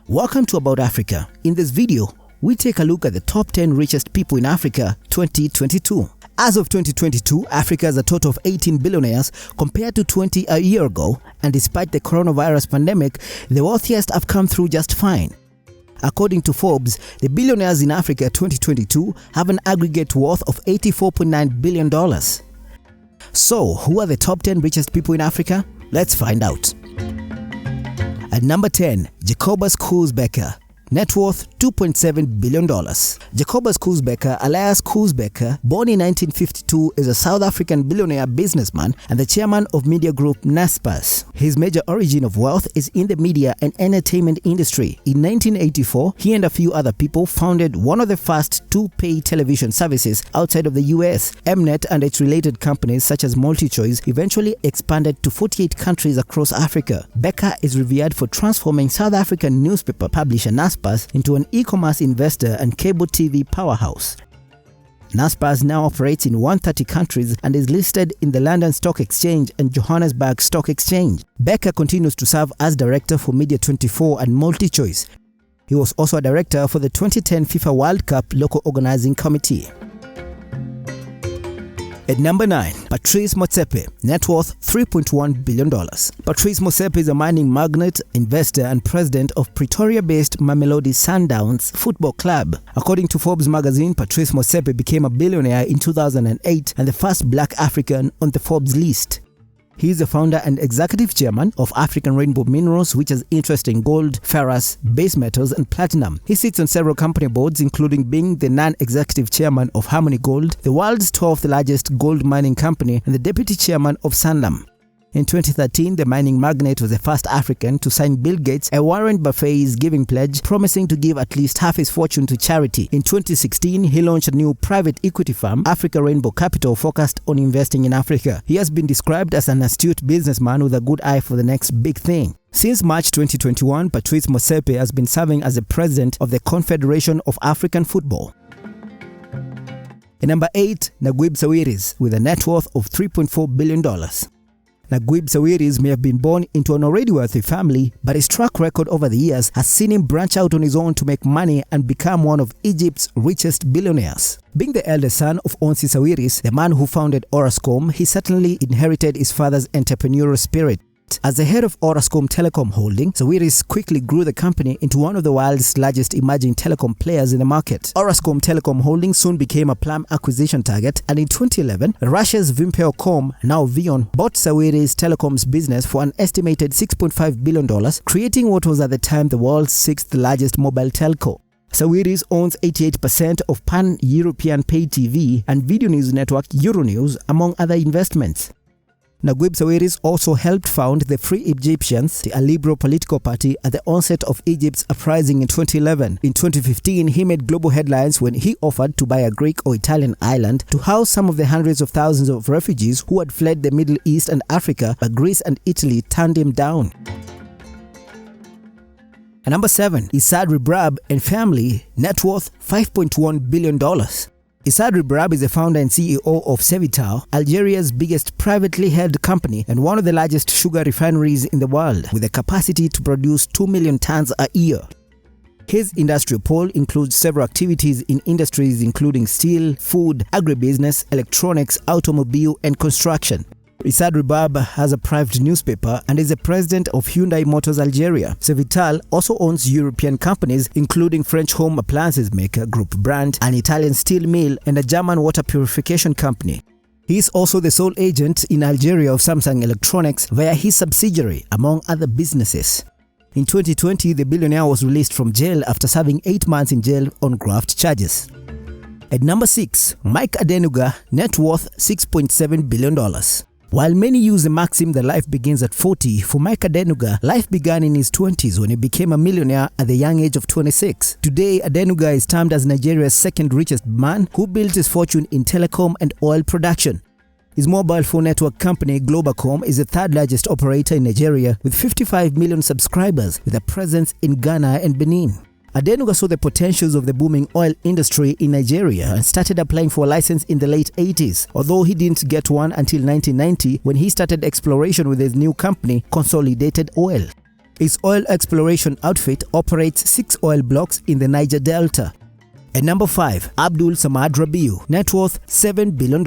Welcome to About Africa. In this video, we take a look at the top 10 richest people in Africa 2022. As of 2022, Africa has a total of 18 billionaires compared to 20 a year ago, and despite the coronavirus pandemic, the wealthiest have come through just fine. According to Forbes, the billionaires in Africa 2022 have an aggregate worth of $84.9 billion. So, who are the top 10 richest people in Africa? Let's find out. At number 10, Jacobus KOOS BEKKER. Net worth $2.7 billion. Jacobus KOOS BEKKER, alias KOOS BEKKER, born in 1952, is a South African billionaire businessman and the chairman of media group Nassef. His major origin of wealth is in the media and entertainment industry. In 1984, he and a few other people founded one of the first two-pay television services outside of the US. Mnet and its related companies such as MultiChoice eventually expanded to 48 countries across Africa. BEKKER is revered for transforming South African newspaper publisher Nassef into an e-commerce investor and cable TV powerhouse. Nassef now operates in 130 countries and is listed in the London Stock Exchange and Johannesburg Stock Exchange. BEKKER continues to serve as director for Media 24 and MultiChoice. He was also a director for the 2010 FIFA World Cup Local Organizing Committee. At number 9, Patrice Motsepe, net worth $3.1 billion. Patrice Motsepe is a mining magnate, investor and president of Pretoria-based Mamelodi Sundowns Football Club. According to Forbes magazine, Patrice Motsepe became a billionaire in 2008 and the first black African on the Forbes list. He is the founder and executive chairman of African Rainbow Minerals, which has interest in gold, ferrous, base metals and platinum. He sits on several company boards, including being the non-executive chairman of Harmony Gold, the world's 12th largest gold mining company, and the deputy chairman of Sanlam. In 2013, the mining magnate was the first African to sign Bill Gates and Warren Buffett's giving pledge, promising to give at least half his fortune to charity. In 2016, he launched a new private equity firm, Africa Rainbow Capital, focused on investing in Africa. He has been described as an astute businessman with a good eye for the next big thing. Since March 2021, Patrice Motsepe has been serving as the president of the Confederation of African Football. At number 8, NAGUIB SAWIRIS, with a net worth of $3.4 billion. NAGUIB SAWIRIS may have been born into an already wealthy family, but his track record over the years has seen him branch out on his own to make money and become one of Egypt's richest billionaires. Being the eldest son of Onsi Sawiris, the man who founded Orascom, he certainly inherited his father's entrepreneurial spirit. As the head of Orascom Telecom Holding, Sawiris quickly grew the company into one of the world's largest emerging telecom players in the market. Orascom Telecom Holding soon became a plum acquisition target, and in 2011, Russia's Vimpeocom, now Vion, bought Sawiris Telecom's business for an estimated $6.5 billion, creating what was at the time the world's 6th largest mobile telco. Sawiris owns 88% of pan-European pay TV and video news network Euronews, among other investments. NAGUIB SAWIRIS also helped found the Free Egyptians, a liberal political party, at the onset of Egypt's uprising in 2011. In 2015, he made global headlines when he offered to buy a Greek or Italian island to house some of the hundreds of thousands of refugees who had fled the Middle East and Africa, but Greece and Italy turned him down. At number 7, ISSAD REBRAB and family, net worth $5.1 billion. ISSAD REBRAB is the founder and CEO of Cevital, Algeria's biggest privately held company and one of the largest sugar refineries in the world, with a capacity to produce 2 million tons a year. His industrial pole includes several activities in industries including steel, food, agribusiness, electronics, automobile, and construction. ISSAD REBRAB has a private newspaper and is the president of Hyundai Motors Algeria. Cevital also owns European companies including French home appliances maker Group Brand, an Italian steel mill, and a German water purification company. He is also the sole agent in Algeria of Samsung Electronics via his subsidiary, among other businesses. In 2020, the billionaire was released from jail after serving 8 months in jail on graft charges. At number 6, Mike Adenoga, net worth $6.7 billion. While many use the maxim that life begins at 40, for Mike Adenoga, life began in his 20s when he became a millionaire at the young age of 26. Today, Adenoga is termed as Nigeria's second richest man who built his fortune in telecom and oil production. His mobile phone network company, Globacom, is the third largest operator in Nigeria with 55 million subscribers, with a presence in Ghana and Benin. Adenoga saw the potentials of the booming oil industry in Nigeria and started applying for a license in the late 80s, although he didn't get one until 1990 when he started exploration with his new company, Consolidated Oil. Its oil exploration outfit operates 6 oil blocks in the Niger Delta. At number 5, Abdulsamad Rabiu, net worth $7 billion.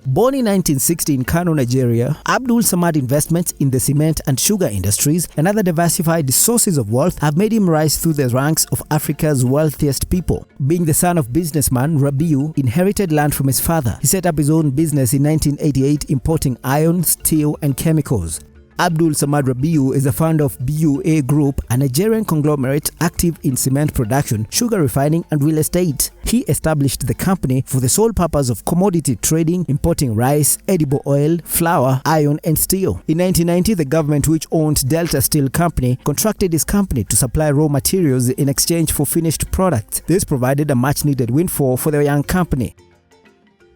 Born in 1960 in Kano, Nigeria, Abdulsamad investments in the cement and sugar industries and other diversified sources of wealth have made him rise through the ranks of Africa's wealthiest people. Being the son of businessman, Rabiu inherited land from his father. He set up his own business in 1988 importing iron, steel and chemicals. Abdulsamad Rabiu is the founder of BUA Group, a Nigerian conglomerate active in cement production, sugar refining and real estate. He established the company for the sole purpose of commodity trading, importing rice, edible oil, flour, iron and steel. In 1990, the government, which owned Delta Steel Company, contracted his company to supply raw materials in exchange for finished products. This provided a much-needed windfall for the young company.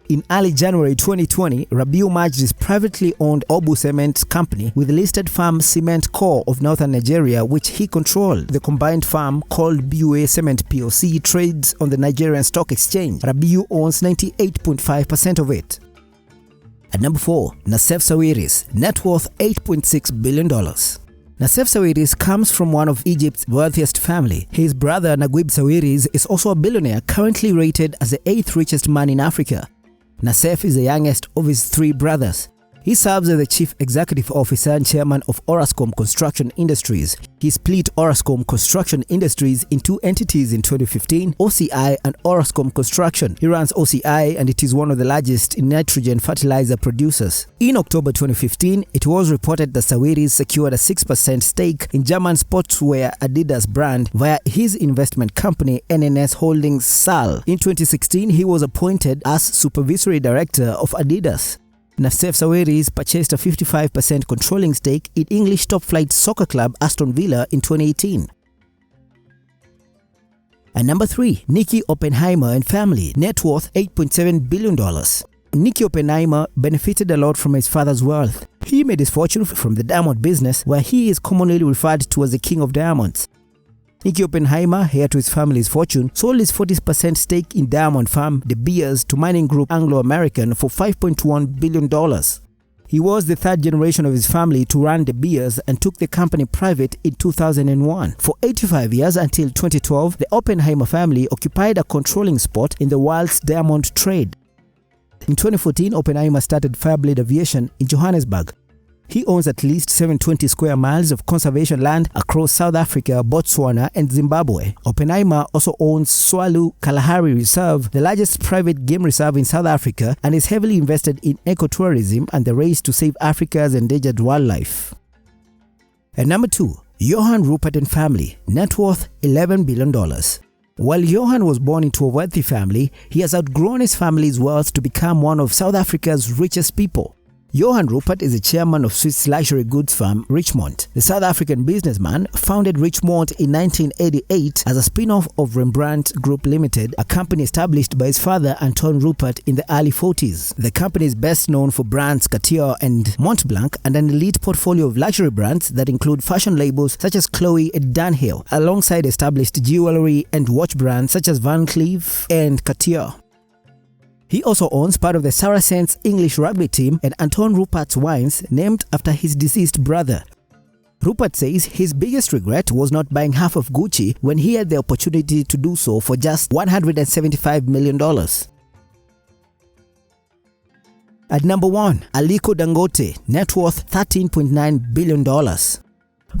In early January 2020, Rabiu merged his privately owned Obu Cement Company with the listed firm Cement Corps of Northern Nigeria, which he controlled. The combined firm, called BUA Cement PLC, trades on the Nigerian Stock Exchange. Rabiu owns 98.5% of it. At number 4, Nassef Sawers, net worth $8.6 billion. Nassef Sawers comes from one of Egypt's wealthiest family. His brother Naguib Sawers is also a billionaire, currently rated as the 8th richest man in Africa. Nassef is the youngest of his 3 brothers. He serves as the Chief Executive Officer and Chairman of Orascom Construction Industries. He split Orascom Construction Industries in 2 entities in 2015, OCI and Orascom Construction. He runs OCI and it is one of the largest nitrogen fertilizer producers. In October 2015, it was reported that Sawers secured a 6% stake in German sportswear Adidas brand via his investment company NNS Holdings SAL. In 2016, he was appointed as Supervisory Director of Adidas. Nassef Sawers purchased a 55% controlling stake in English top-flight soccer club Aston Villa in 2018. At number 3, Nicky Oppenheimer and family, net worth $8.7 billion. Nicky Oppenheimer benefited a lot from his father's wealth. He made his fortune from the diamond business, where he is commonly referred to as the king of diamonds. Nicky Oppenheimer, heir to his family's fortune, sold his 40% stake in diamond firm De Beers to mining group Anglo-American for $5.1 billion. He was the 3rd generation of his family to run De Beers and took the company private in 2001. For 85 years until 2012, the Oppenheimer family occupied a controlling spot in the world's diamond trade. In 2014, Oppenheimer started Fireblade Aviation in Johannesburg. He owns at least 720 square miles of conservation land across South Africa, Botswana and Zimbabwe. Oppenheimer also owns Swalu Kalahari Reserve, the largest private game reserve in South Africa, and is heavily invested in ecotourism and the race to save Africa's endangered wildlife. At number 2, Johan Rupert and family, net worth $11 billion. While Johan was born into a wealthy family, he has outgrown his family's wealth to become one of South Africa's richest people. Johan Rupert is the chairman of Swiss luxury goods firm Richemont. The South African businessman founded Richemont in 1988 as a spin-off of Rembrandt Group Limited, a company established by his father Anton Rupert in the early 40s. The company is best known for brands Cartier and Montblanc and an elite portfolio of luxury brands that include fashion labels such as Chloe and Dunhill, alongside established jewelry and watch brands such as Van Cleef and Cartier. He also owns part of the Saracens English rugby team and Anton Rupert's wines, named after his deceased brother. Rupert says his biggest regret was not buying half of Gucci when he had the opportunity to do so for just $175 million. At number 1, Aliko Dangote, net worth $13.9 billion.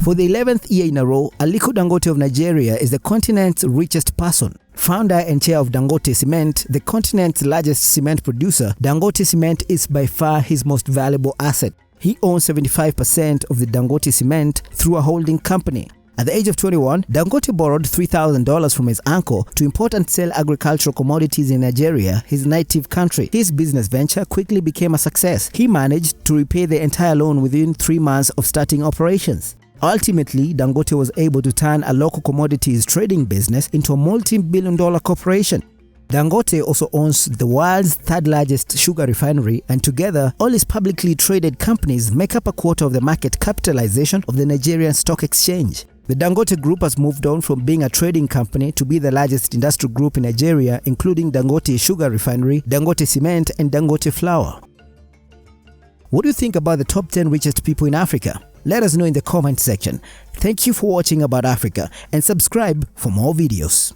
For the 11th year in a row, Aliko Dangote of Nigeria is the continent's richest person. Founder and chair of Dangote Cement, the continent's largest cement producer, Dangote Cement is by far his most valuable asset. He owns 75% of the Dangote Cement through a holding company. At the age of 21, Dangote borrowed $3,000 from his uncle to import and sell agricultural commodities in Nigeria, his native country. His business venture quickly became a success. He managed to repay the entire loan within 3 months of starting operations. Ultimately, Dangote was able to turn a local commodities trading business into a multi-billion-dollar corporation. Dangote also owns the world's 3rd largest sugar refinery, and together, all his publicly traded companies make up a quarter of the market capitalization of the Nigerian Stock Exchange. The Dangote Group has moved on from being a trading company to be the largest industrial group in Nigeria, including Dangote Sugar Refinery, Dangote Cement, and Dangote Flour. What do you think about the top 10 richest people in Africa? Let us know in the comment section. Thank you for watching About Africa and subscribe for more videos.